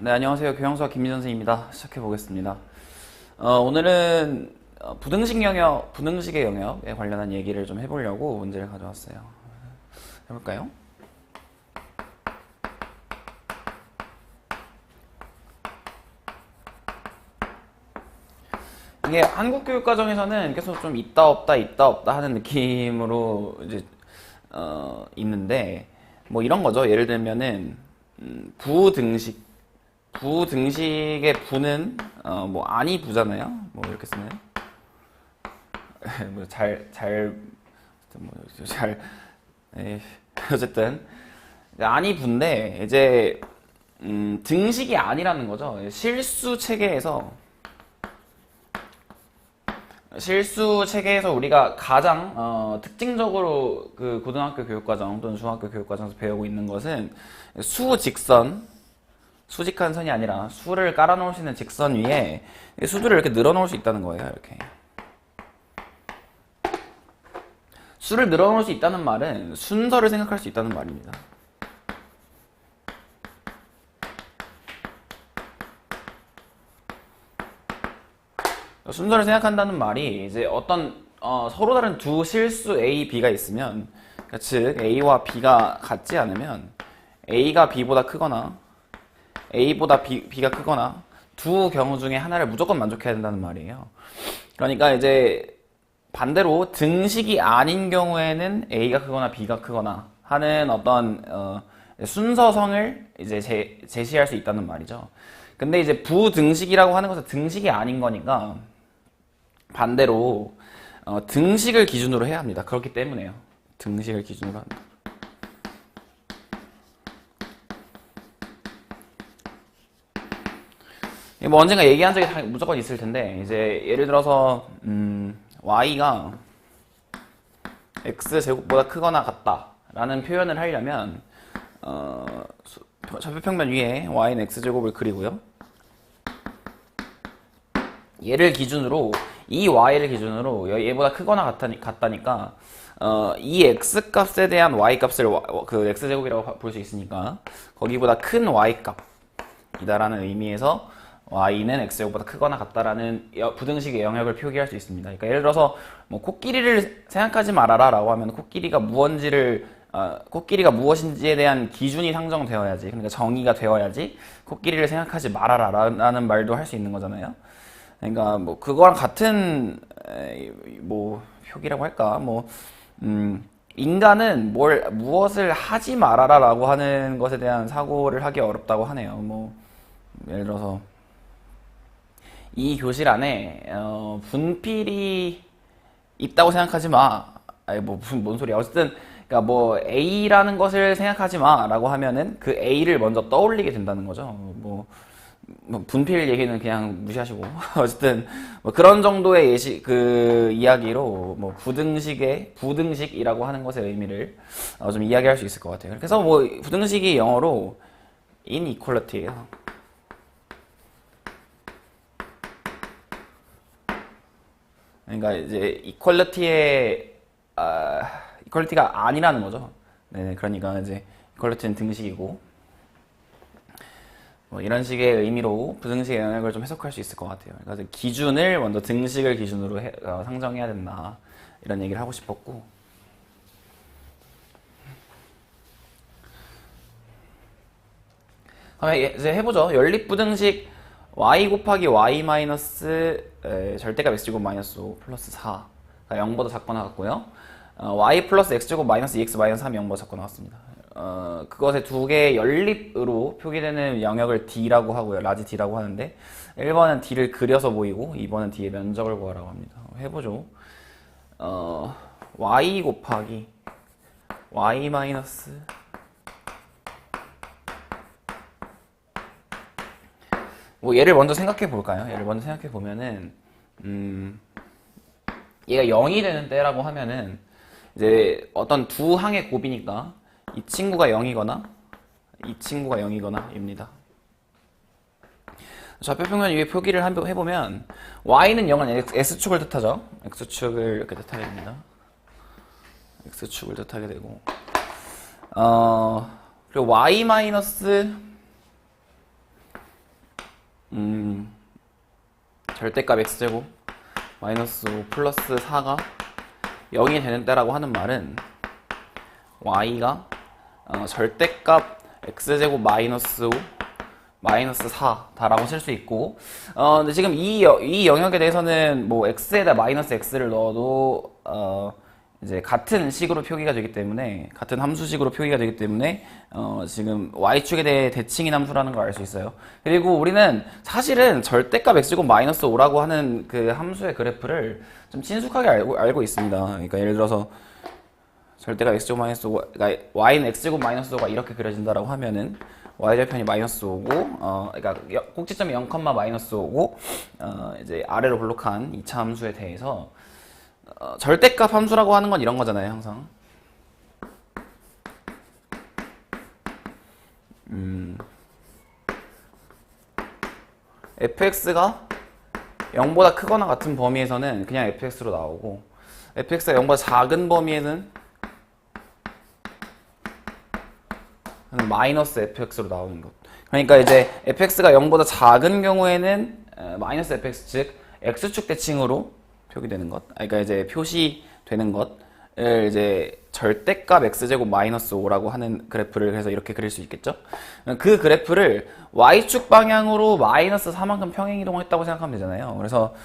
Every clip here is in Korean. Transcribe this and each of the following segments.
네, 안녕하세요. 교양수학 김민선 선생님입니다. 시작해 보겠습니다. 오늘은 부등식 영역, 부등식의 영역에 관련한 얘기를 좀 해보려고 문제를 가져왔어요. 해볼까요? 이게 한국 교육 과정에서는 계속 좀 있다 없다 있다 없다 하는 느낌으로 이제 있는데 뭐 이런 거죠. 예를 들면은 부등식 부등식의 부는 뭐 아니 부잖아요. 뭐 이렇게 쓰나요? 뭐잘 어쨌든 아니 부인데 이제 등식이 아니라는 거죠. 실수 체계에서 우리가 가장 특징적으로 그 고등학교 교육과정 또는 중학교 교육과정에서 배우고 있는 것은 수직한 선이 아니라 수를 깔아놓을 수 있는 직선 위에 수들을 이렇게 늘어놓을 수 있다는 거예요. 이렇게 수를 늘어놓을 수 있다는 말은 순서를 생각할 수 있다는 말입니다. 순서를 생각한다는 말이 이제 어떤 서로 다른 두 실수 A, B가 있으면 그러니까 즉 A와 B가 같지 않으면 A가 B보다 크거나 A보다 B가 크거나 두 경우 중에 하나를 무조건 만족해야 된다는 말이에요. 그러니까 이제 반대로 등식이 아닌 경우에는 A가 크거나 B가 크거나 하는 어떤 순서성을 이제 제시할 수 있다는 말이죠. 근데 이제 부등식이라고 하는 것은 등식이 아닌 거니까 반대로 등식을 기준으로 해야 합니다. 그렇기 때문에요. 등식을 기준으로 합니다. 뭐 언젠가 얘기한 적이 무조건 있을 텐데 이제 예를 들어서 y가 x제곱보다 크거나 같다라는 표현을 하려면 좌표평면 위에 y는 x제곱을 그리고요. 얘를 기준으로 이 y를 기준으로 얘보다 크거나 같다니까 이 x값에 대한 y값을 그 x제곱이라고 볼 수 있으니까 거기보다 큰 y값이다라는 의미에서 y는 x제곱보다 크거나 같다라는 부등식의 영역을 표기할 수 있습니다. 그러니까 예를 들어서 뭐 코끼리를 생각하지 말아라 라고 하면 코끼리가 무엇인지에 대한 기준이 상정되어야지, 그러니까 정의가 되어야지 코끼리를 생각하지 말아라 라는 말도 할 수 있는 거잖아요. 그러니까 뭐 그거랑 같은 뭐 표기라고 할까. 뭐 인간은 무엇을 하지 말아라 라고 하는 것에 대한 사고를 하기 어렵다고 하네요. 뭐 예를 들어서 이 교실 안에 분필이 있다고 생각하지 마. 아니 뭐 뭔 소리야. 어쨌든 그러니까 뭐 A라는 것을 생각하지 마라고 하면은 그 A를 먼저 떠올리게 된다는 거죠. 뭐 분필 얘기는 그냥 무시하시고 어쨌든 뭐 그런 정도의 그 이야기로 뭐 부등식이라고 하는 것의 의미를 좀 이야기할 수 있을 것 같아요. 그래서 뭐 부등식이 영어로 inequality예요. 그러니까 이제 이퀄리티가 아니라는 거죠. 네, 그러니까 이제 이퀄리티는 등식이고 뭐 이런 식의 의미로 부등식의 영역을 좀 해석할 수 있을 것 같아요. 그러니까 기준을 먼저 등식을 기준으로 상정해야 된다 이런 얘기를 하고 싶었고, 그럼 이제 해보죠. 연립부등식 y 곱하기 y 마이너스 절대값 x제곱 마이너스 5 플러스 4가 0보다 작거나 같고요. y 플러스 x제곱 마이너스 2x 마이너스 3이 0보다 작거나 같습니다. 그것의 두 개의 연립으로 표기되는 영역을 D라고 하고요. 라지 D라고 하는데 1번은 D를 그려서 보이고 2번은 D의 면적을 구하라고 합니다. 해보죠. y 곱하기 y 마이너스 뭐 얘를 먼저 생각해 볼까요? 얘를 먼저 생각해 보면은 얘가 0이 되는 때라고 하면은 이제 어떤 두 항의 곱이니까 이 친구가 0이거나 이 친구가 0이거나 입니다. 좌표평면 위에 표기를 해보면 y는 0은 x축을 뜻하죠. x축을 이렇게 뜻하게 됩니다. x축을 뜻하게 되고 그리고 y 마이너스 절대값 x제곱 마이너스 5 플러스 4가 0이 되는 때라고 하는 말은 y가 절대값 x제곱 마이너스 5 마이너스 4다라고 쓸 수 있고, 근데 지금 이 영역에 대해서는 뭐 x에다 마이너스 x를 넣어도 이제 같은 식으로 표기가 되기 때문에, 같은 함수식으로 표기가 되기 때문에 지금 y축에 대해 대칭인 함수라는 걸 알 수 있어요. 그리고 우리는 사실은 절대값 x제곱 마이너스 5라고 하는 그 함수의 그래프를 좀 친숙하게 알고 있습니다. 그러니까 예를 들어서 절대값 x제곱 마이너스 5, 그러니까 y는 x제곱 마이너스 5가 이렇게 그려진다라고 하면은 y절편이 마이너스 5고, 그러니까 꼭지점이 0, 마이너스 5고, 이제 아래로 블록한 2차 함수에 대해서 절대값 함수라고 하는 건 이런 거잖아요, 항상. fx가 0보다 크거나 같은 범위에서는 그냥 fx로 나오고, fx가 0보다 작은 범위에는 마이너스 fx로 나오는 것. 그러니까 이제 fx가 0보다 작은 경우에는 마이너스 fx, 즉 x축 대칭으로 표기되는 것. 그러니까 이제 표시되는 것을 이제 절대값 x제곱 마이너스 5라고 하는 그래프를 해서 이렇게 그릴 수 있겠죠. 그 그래프를 y축 방향으로 마이너스 4만큼 평행 이동했다고 생각하면 되잖아요. 그래서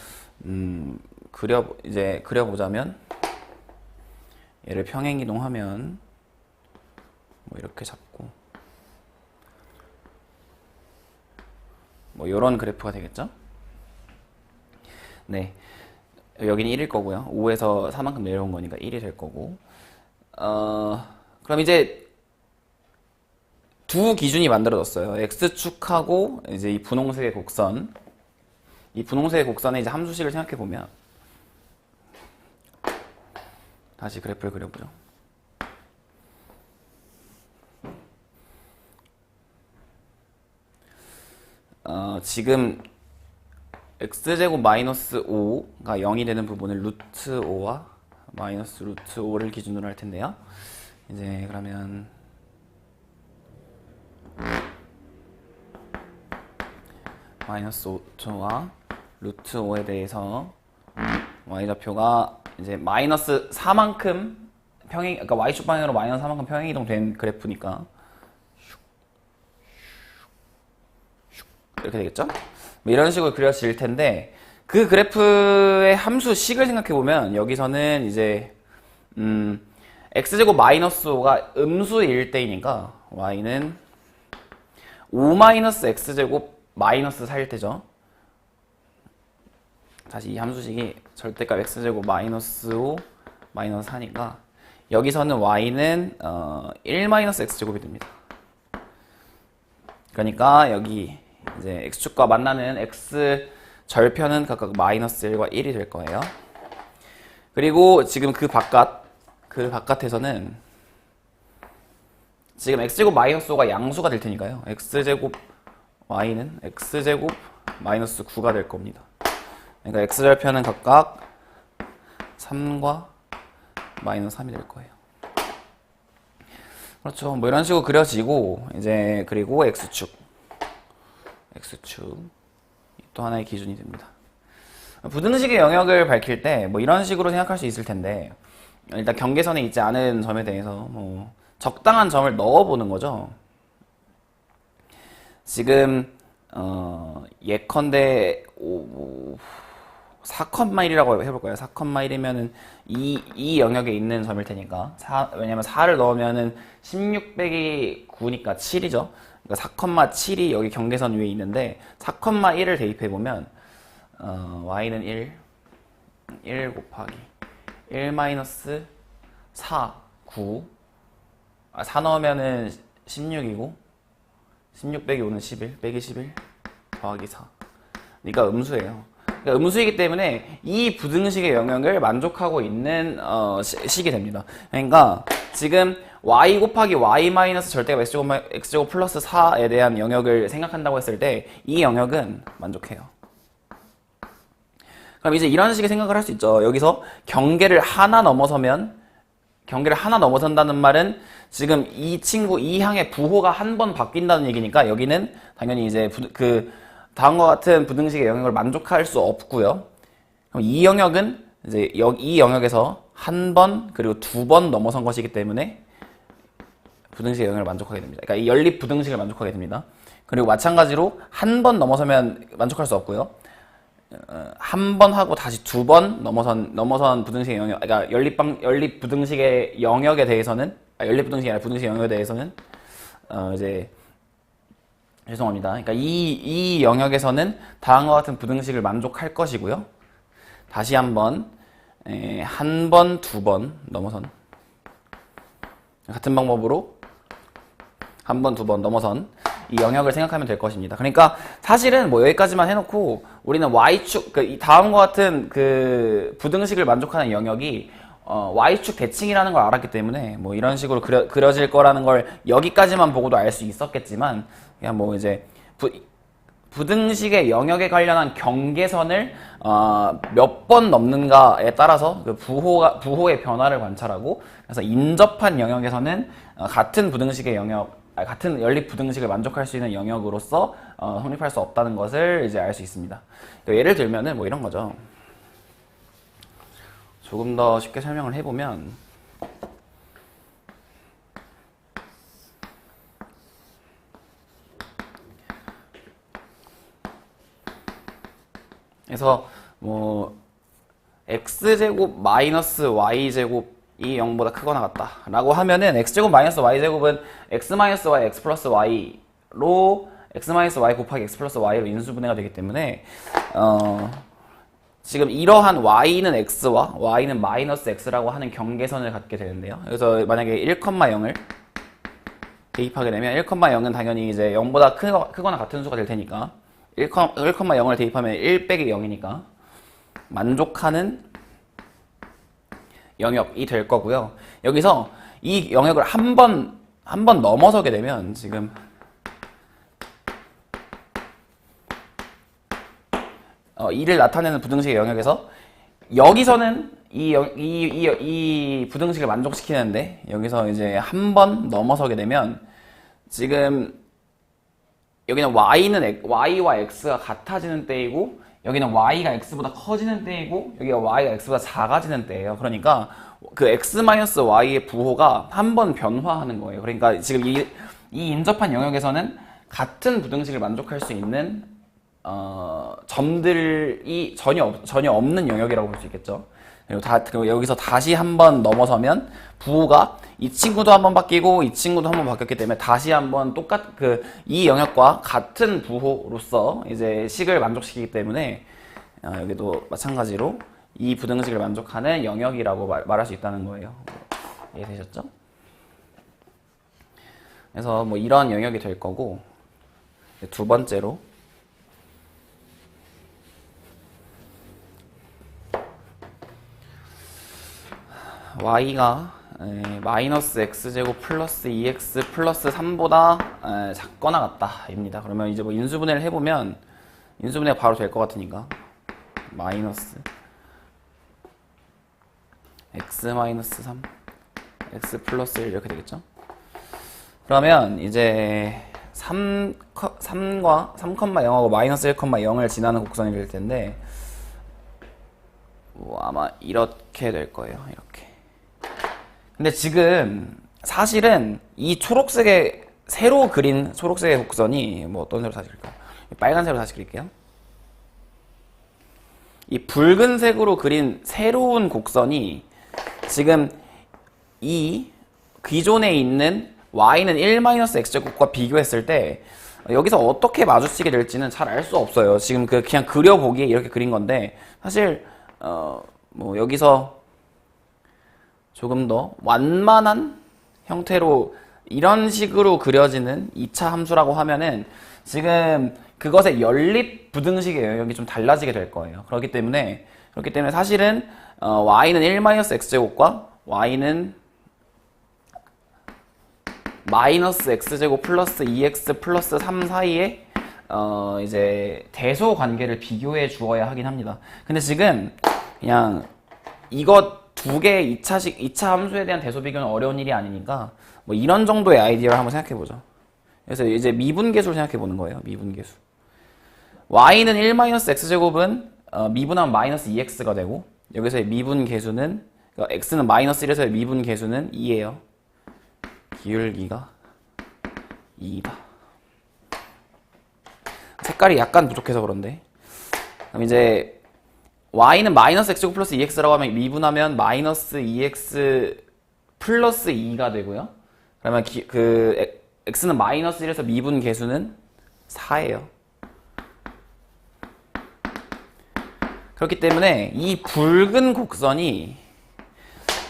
그려보자면 얘를 평행 이동하면 뭐 이렇게 잡고 뭐 이런 그래프가 되겠죠? 네, 여기는 1일 거고요. 5에서 4만큼 내려온 거니까 1이 될 거고, 그럼 이제 두 기준이 만들어졌어요. x축하고 이제 이 분홍색의 곡선, 이 분홍색의 곡선의 이제 함수식을 생각해 보면, 다시 그래프를 그려보죠. 지금 x제곱 마이너스 5가 0이 되는 부분을 루트 5와 마이너스 루트 5를 기준으로 할 텐데요. 이제 그러면 마이너스 5와 루트 5에 대해서 y좌표가 이제 마이너스 4만큼 평행, 그러니까 y축 방향으로 마이너스 4만큼 평행 이동된 그래프니까 이렇게 되겠죠? 뭐 이런 식으로 그려질 텐데, 그 그래프의 함수식을 생각해보면 여기서는 이제 x제곱 마이너스 5가 음수일 때이니까 y는 5 마이너스 x제곱 마이너스 4일 때죠. 다시 이 함수식이 절대값 x제곱 마이너스 5 마이너스 4니까 여기서는 y는 1 마이너스 x제곱이 됩니다. 그러니까 여기 이제 x축과 만나는 x 절편은 각각 마이너스 1과 1이 될 거예요. 그리고 지금 그 바깥에서는 지금 x제곱 마이너스 5가 양수가 될 테니까요. x제곱 y는 x제곱 마이너스 9가 될 겁니다. 그러니까 x절편은 각각 3과 마이너스 3이 될 거예요. 그렇죠. 뭐 이런 식으로 그려지고, 이제 그리고 x축 또 하나의 기준이 됩니다. 부등식의 영역을 밝힐 때 뭐 이런 식으로 생각할 수 있을 텐데, 일단 경계선에 있지 않은 점에 대해서 뭐 적당한 점을 넣어보는 거죠. 지금 예컨대 4,1이라고 해볼까요? 4,1이면은 이 영역에 있는 점일 테니까, 왜냐면 4를 넣으면은 16 빼기 9니까 7이죠. 그러니까 4,7이 여기 경계선 위에 있는데 4,1을 대입해보면 y는 1 곱하기 1 마이너스 4, 9 4 넣으면은 16이고 16 빼기 5는 11 빼기 11 더하기 4. 그러니까 음수예요. 그러니까 음수이기 때문에 이 부등식의 영역을 만족하고 있는 식이 됩니다. 그러니까 지금 y 곱하기 y 마이너스 절대값 x제곱 플러스 4에 대한 영역을 생각한다고 했을 때 이 영역은 만족해요. 그럼 이제 이런 식의 생각을 할 수 있죠. 여기서 경계를 하나 넘어선다는 말은 지금 이 향의 부호가 한 번 바뀐다는 얘기니까 여기는 당연히 이제 다음과 같은 부등식의 영역을 만족할 수 없고요. 그럼 이 영역은 이제 이 영역에서 한 번 그리고 두 번 넘어선 것이기 때문에 부등식의 영역을 만족하게 됩니다. 그러니까 이 연립 부등식을 만족하게 됩니다. 그리고 마찬가지로 한 번 넘어서면 만족할 수 없고요. 한 번 하고 다시 두 번 넘어선 부등식의 영역, 그러니까 연립 부등식의 영역에 대해서는 연립 부등식이 아니라 부등식 영역에 대해서는 이제 죄송합니다. 그러니까 이 영역에서는 다음과 같은 부등식을 만족할 것이고요. 다시 한번 한 번, 두 번 넘어선 같은 방법으로 한 번, 두 번 넘어선 이 영역을 생각하면 될 것입니다. 그러니까 사실은 뭐 여기까지만 해놓고 우리는 y축, 이 다음과 같은 그 부등식을 만족하는 영역이 y축 대칭이라는 걸 알았기 때문에 뭐 이런 식으로 그려질 거라는 걸 여기까지만 보고도 알 수 있었겠지만 그냥 뭐 이제 부등식의 영역에 관련한 경계선을 몇 번 넘는가에 따라서 그 부호의 변화를 관찰하고 그래서 인접한 영역에서는 같은 부등식의 영역, 같은 연립 부등식을 만족할 수 있는 영역으로서 성립할 수 없다는 것을 이제 알 수 있습니다. 예를 들면은 뭐 이런 거죠. 조금 더 쉽게 설명을 해보면 그래서 뭐 x제곱 마이너스 y제곱이 0보다 크거나 같다 라고 하면은 x제곱 마이너스 y제곱은 x 마이너스 y x 플러스 y로 x 마이너스 y 곱하기 x 플러스 y로 인수분해가 되기 때문에 지금 이러한 y는 x와 y는 마이너스 x라고 하는 경계선을 갖게 되는데요. 그래서 만약에 1,0을 대입하게 되면 1,0은 당연히 이제 0보다 크거나 같은 수가 될 테니까 1,0을 대입하면 1 빼기 0이니까 만족하는 영역이 될 거고요. 여기서 이 영역을 한 번 넘어서게 되면 지금 이를 나타내는 부등식의 영역에서 여기서는 이 부등식을 만족시키는데 여기서 이제 한 번 넘어서게 되면 지금 여기는 y와 x가 같아지는 때이고 여기는 y가 x보다 커지는 때이고 여기가 y가 x보다 작아지는 때예요. 그러니까 그 x-y의 부호가 한 번 변화하는 거예요. 그러니까 지금 이 인접한 영역에서는 같은 부등식을 만족할 수 있는 점들이 전혀 없는 영역이라고 볼 수 있겠죠. 그리고 여기서 다시 한 번 넘어서면 부호가 이 친구도 한 번 바뀌고 이 친구도 한 번 바뀌었기 때문에 다시 한번 이 영역과 같은 부호로서 이제 식을 만족시키기 때문에 여기도 마찬가지로 이 부등식을 만족하는 영역이라고 말할 수 있다는 거예요. 이해되셨죠? 그래서 뭐 이런 영역이 될 거고 두 번째로 y가 마이너스 x제곱 플러스 2x 플러스 3보다 작거나 같다 입니다. 그러면 이제 뭐 인수분해를 해보면 인수분해가 바로 될 것 같으니까 마이너스 x 마이너스 3 x 플러스 1 이렇게 되겠죠. 그러면 이제 3,0하고 마이너스 1,0을 지나는 곡선이 될 텐데 뭐 아마 이렇게 될 거예요. 이렇게. 근데 지금 사실은 이 초록색의 새로 그린 초록색의 곡선이 뭐 어떤 색으로 다시 그릴까요? 빨간색으로 다시 그릴게요. 이 붉은색으로 그린 새로운 곡선이 지금 이 기존에 있는 y는 1-x제곱과 비교했을 때 여기서 어떻게 마주치게 될지는 잘 알 수 없어요. 지금 그냥 그려보기에 이렇게 그린 건데 사실 뭐 여기서 조금 더 완만한 형태로 이런 식으로 그려지는 2차 함수라고 하면은 지금 그것의 연립 부등식의 영역이 좀 달라지게 될 거예요. 그렇기 때문에 사실은 y는 1-x제곱과 y는 마이너스 x제곱 플러스 2x 플러스 3 사이에 이제 대소 관계를 비교해 주어야 하긴 합니다. 근데 지금 그냥 이것 두 개의 2차 함수에 대한 대소 비교는 어려운 일이 아니니까 뭐 이런 정도의 아이디어를 한번 생각해 보죠. 그래서 이제 미분계수를 생각해 보는 거예요. 미분계수. y는 1-x제곱은 미분하면 마이너스 2x가 되고, 여기서의 미분 계수는, 그러니까 x는 마이너스 1에서의 미분 계수는 2예요. 기울기가 2다. 색깔이 약간 부족해서 그런데. 그럼 이제 y는 마이너스 x제곱 플러스 2x라고 하면 미분하면 마이너스 2x 플러스 2가 되고요. 그러면 x는 마이너스 1에서 미분 계수는 4예요. 그렇기 때문에 이 붉은 곡선이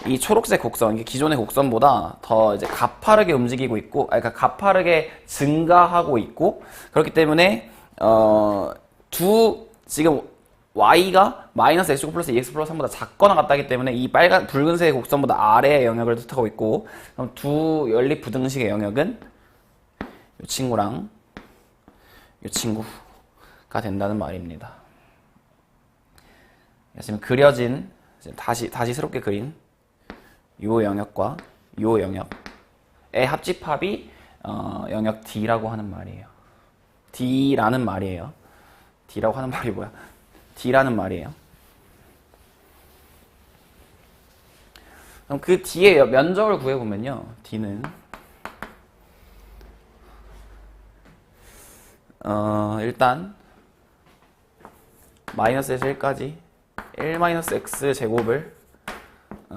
이 초록색 곡선, 기존의 곡선보다 더 이제 가파르게 움직이고 있고, 그러니까 가파르게 증가하고 있고, 그렇기 때문에 지금 y가 마이너스 x제곱 플러스 2x 플러스 3보다 작거나 같다기 때문에 이 붉은색 곡선보다 아래의 영역을 뜻하고 있고, 그럼 두 연립 부등식의 영역은 이 친구랑 이 친구가 된다는 말입니다. 지금 그려진, 다시 새롭게 그린 요 영역과 요 영역의 합집합이 영역 D라고 하는 말이에요. D라는 말이에요. D라고 하는 말이 뭐야? D라는 말이에요. 그럼 그 D의 면적을 구해보면요. D는 일단 마이너스에서 1까지 1-x 제곱을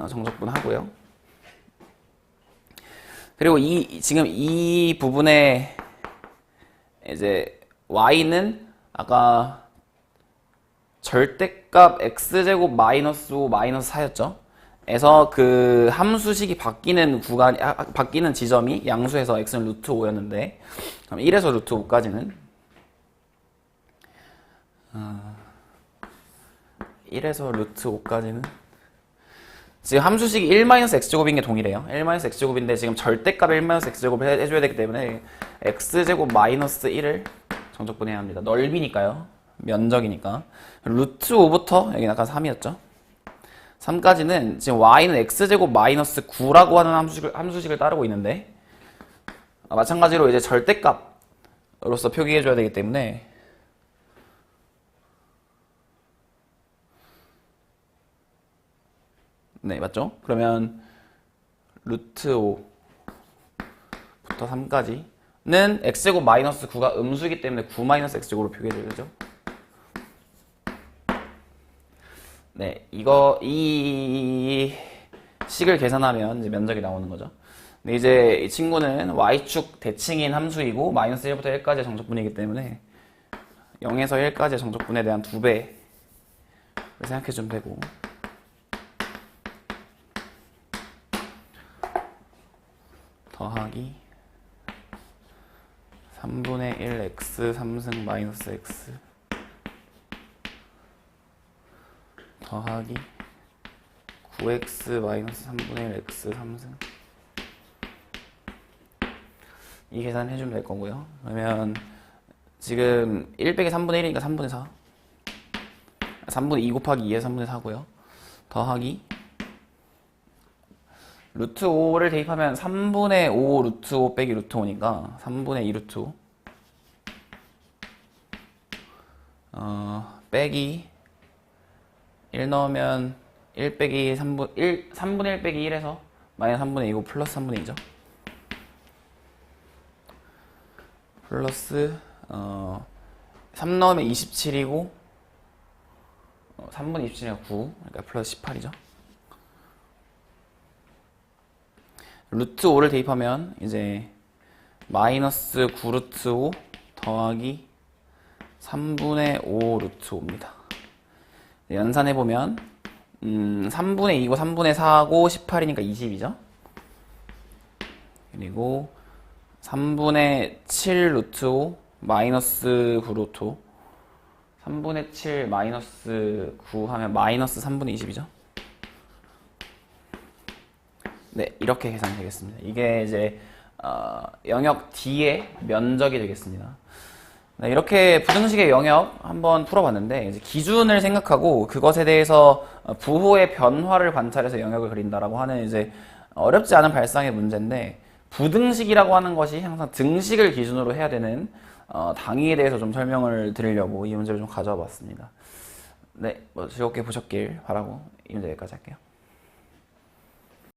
정적분 하고요. 그리고 지금 이 부분에 이제 y는 아까 절대값 x제곱 마이너스 5 마이너스 4였죠. 에서 그 함수식이 바뀌는 지점이 양수에서 x는 루트 5였는데, 그럼 1에서 루트 5까지는 1에서 루트 5까지는 지금 함수식이 1-x제곱인 게 동일해요. 1-x제곱인데 지금 절대값 1-x제곱을 해줘야 되기 때문에 x제곱 마이너스 1을 정적분해야 합니다. 넓이니까요. 면적이니까. 루트 5부터 여기 아까 3이었죠. 3까지는 지금 y는 x제곱 마이너스 9라고 하는 함수식을 따르고 있는데, 마찬가지로 이제 절대값으로서 표기해줘야 되기 때문에 네, 맞죠? 그러면 루트 5부터 3까지는 x제곱 마이너스 9가 음수이기 때문에 9 마이너스 x제곱으로 표기해줘야 되죠. 네, 이 식을 계산하면 이제 면적이 나오는 거죠. 근데 이제 이 친구는 y축 대칭인 함수이고 마이너스 1부터 1까지의 정적분이기 때문에 0에서 1까지의 정적분에 대한 2배를 생각해주면 되고, 더하기 3분의 1 x 3승 마이너스 x 더하기 9x 마이너스 3분의 1 x 3승, 이 계산 해주면 될 거고요. 그러면 지금 1 빼기 3분의 1이니까 3분의 4, 3분의 2 곱하기 2에 3분의 4고요. 더하기 루트 5를 대입하면 3분의 5 루트 5 빼기 루트 5니까 3분의 2 루트 5 빼기 1 넣으면 1 빼기 3분의 1 빼기 1에서 마이너스 3분의 2고 플러스 3분의 2죠. 플러스 3 넣으면 27이고 3분의 27이니까 9, 그러니까 플러스 18이죠. 루트 5를 대입하면 이제 마이너스 9 루트 5 더하기 3분의 5 루트 5입니다. 연산해보면 3분의 2고 3분의 4고 18이니까 20이죠. 그리고 3분의 7 루트 5 마이너스 9 루트 5, 3분의 7 마이너스 9 하면 마이너스 3분의 20이죠. 네, 이렇게 계산이 되겠습니다. 이게 이제 영역 D의 면적이 되겠습니다. 네, 이렇게 부등식의 영역 한번 풀어봤는데, 이제 기준을 생각하고 그것에 대해서 부호의 변화를 관찰해서 영역을 그린다라고 하는 이제 어렵지 않은 발상의 문제인데, 부등식이라고 하는 것이 항상 등식을 기준으로 해야 되는 당위에 대해서 좀 설명을 드리려고 이 문제를 좀 가져와 봤습니다. 네, 뭐 즐겁게 보셨길 바라고 이 문제 여기까지 할게요.